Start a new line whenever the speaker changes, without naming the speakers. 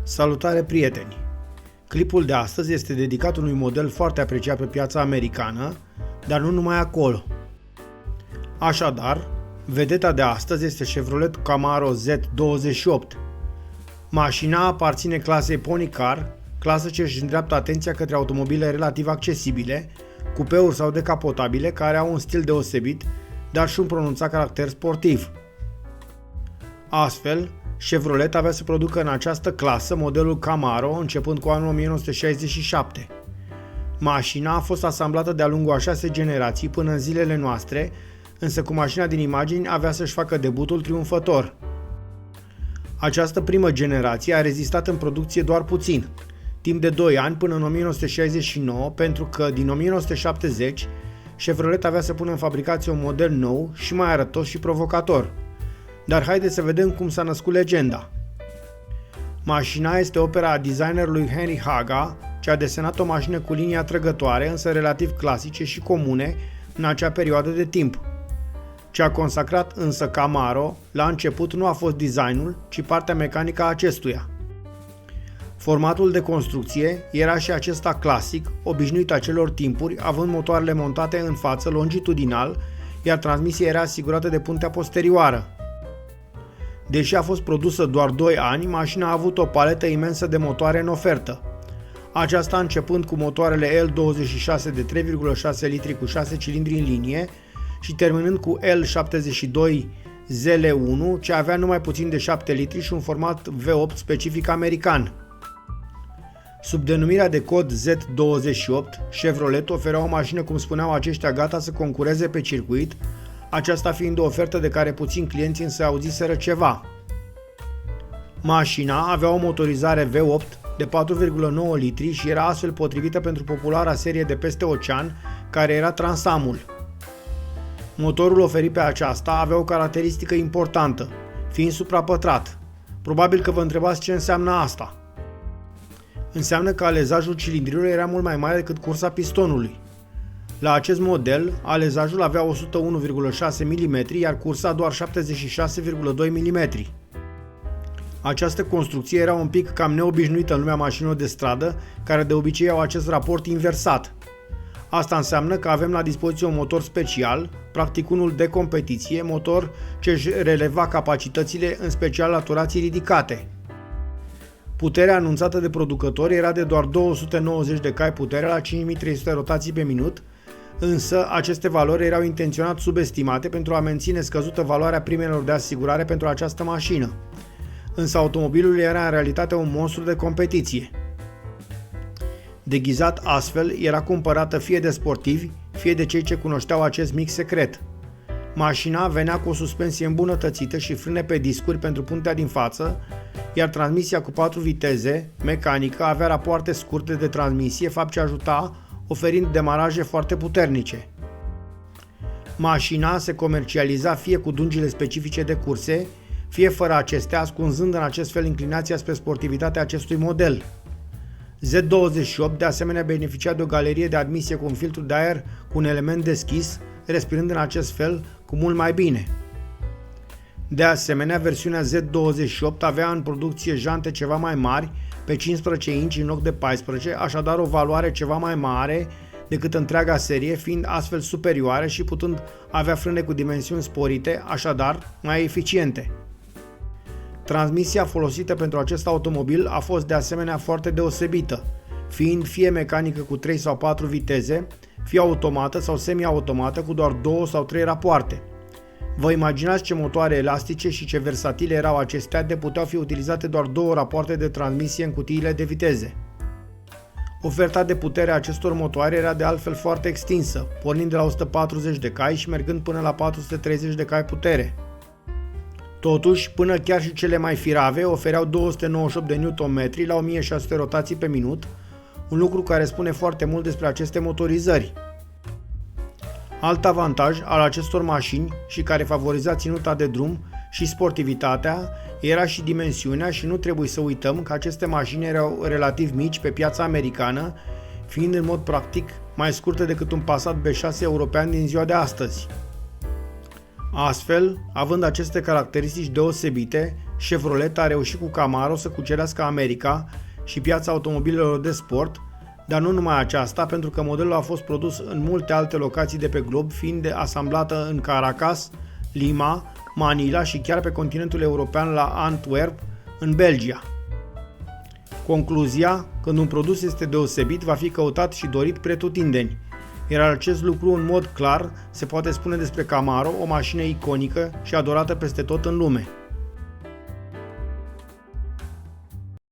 Salutare, prieteni! Clipul de astăzi este dedicat unui model foarte apreciat pe piața americană, dar nu numai acolo. Așadar, vedeta de astăzi este Chevrolet Camaro Z28. Mașina aparține clasei Pony Car, clasă ce își îndreaptă atenția către automobile relativ accesibile, cupeuri sau decapotabile care au un stil deosebit, dar și un pronunțat caracter sportiv. Astfel, Chevrolet avea să producă în această clasă modelul Camaro începând cu anul 1967. Mașina a fost asamblată de-a lungul a 6 generații până în zilele noastre, însă cu mașina din imagini avea să-și facă debutul triumfător. Această primă generație a rezistat în producție doar puțin, timp de 2 ani până în 1969, pentru că din 1970 Chevrolet avea să pună în fabricație un model nou și mai arătos și provocator. Dar haideți să vedem cum s-a născut legenda. Mașina este opera designerului Henry Haga, ce a desenat o mașină cu linii atrăgătoare, însă relativ clasice și comune în acea perioadă de timp. Ce a consacrat însă Camaro la început nu a fost designul, ci partea mecanică a acestuia. Formatul de construcție era și acesta clasic, obișnuit acelor timpuri, având motoarele montate în față longitudinal, iar transmisia era asigurată de puntea posterioară. Deși a fost produsă doar 2 ani, mașina a avut o paletă imensă de motoare în ofertă. Aceasta începând cu motoarele L26 de 3,6 litri cu 6 cilindri în linie și terminând cu L72 ZL1, ce avea numai puțin de 7 litri și un format V8 specific american. Sub denumirea de cod Z28, Chevrolet oferea o mașină, cum spuneau aceștia, gata să concureze pe circuit, aceasta fiind o ofertă de care puțini clienți însă auziseră ceva. Mașina avea o motorizare V8 de 4,9 litri și era astfel potrivită pentru populara serie de peste ocean, care era Transamul. Motorul oferit pe aceasta avea o caracteristică importantă, fiind suprapătrat. Probabil că vă întrebați ce înseamnă asta. Înseamnă că alezajul cilindrilor era mult mai mare decât cursa pistonului. La acest model, alezajul avea 101,6 mm, iar cursa doar 76,2 mm. Această construcție era un pic cam neobișnuită în lumea mașinilor de stradă, care de obicei au acest raport inversat. Asta înseamnă că avem la dispoziție un motor special, practic unul de competiție, motor ce își releva capacitățile, în special la turații ridicate. Puterea anunțată de producători era de doar 290 de cai putere la 5300 rotații pe minut, însă aceste valori erau intenționat subestimate pentru a menține scăzută valoarea primelor de asigurare pentru această mașină. Însă automobilul era în realitate un monstru de competiție. Deghizat astfel, era cumpărată fie de sportivi, fie de cei ce cunoșteau acest mic secret. Mașina venea cu o suspensie îmbunătățită și frâne pe discuri pentru puntea din față, iar transmisia cu 4 viteze, mecanică, avea rapoarte scurte de transmisie, fapt ce ajuta, oferind demaraje foarte puternice. Mașina se comercializa fie cu dungile specifice de curse, fie fără acestea, ascunzând în acest fel inclinația spre sportivitatea acestui model. Z28 de asemenea beneficia de o galerie de admisie cu un filtru de aer cu un element deschis, respirând în acest fel cu mult mai bine. De asemenea, versiunea Z28 avea în producție jante ceva mai mari, pe 15 inci în loc de 14, așadar o valoare ceva mai mare decât întreaga serie, fiind astfel superioare și putând avea frâne cu dimensiuni sporite, așadar mai eficiente. Transmisia folosită pentru acest automobil a fost de asemenea foarte deosebită, fiind fie mecanică cu 3 sau 4 viteze, fie automată sau semi-automată cu doar 2 sau 3 rapoarte. Vă imaginați ce motoare elastice și ce versatile erau acestea, de puteau fi utilizate doar 2 rapoarte de transmisie în cutiile de viteze. Oferta de putere a acestor motoare era de altfel foarte extinsă, pornind de la 140 de cai și mergând până la 430 de cai putere. Totuși, până chiar și cele mai firave ofereau 298 de Nm la 1600 rotații pe minut, un lucru care spune foarte mult despre aceste motorizări. Alt avantaj al acestor mașini și care favoriza ținuta de drum și sportivitatea era și dimensiunea, și nu trebuie să uităm că aceste mașini erau relativ mici pe piața americană, fiind în mod practic mai scurte decât un Passat B6 european din ziua de astăzi. Astfel, având aceste caracteristici deosebite, Chevrolet a reușit cu Camaro să cucerească America și piața automobilelor de sport, dar nu numai aceasta, pentru că modelul a fost produs în multe alte locații de pe glob, fiind asamblată în Caracas, Lima, Manila și chiar pe continentul european la Antwerp, în Belgia. Concluzia: când un produs este deosebit, va fi căutat și dorit pretutindeni. Iar acest lucru, în mod clar, se poate spune despre Camaro, o mașină iconică și adorată peste tot în lume.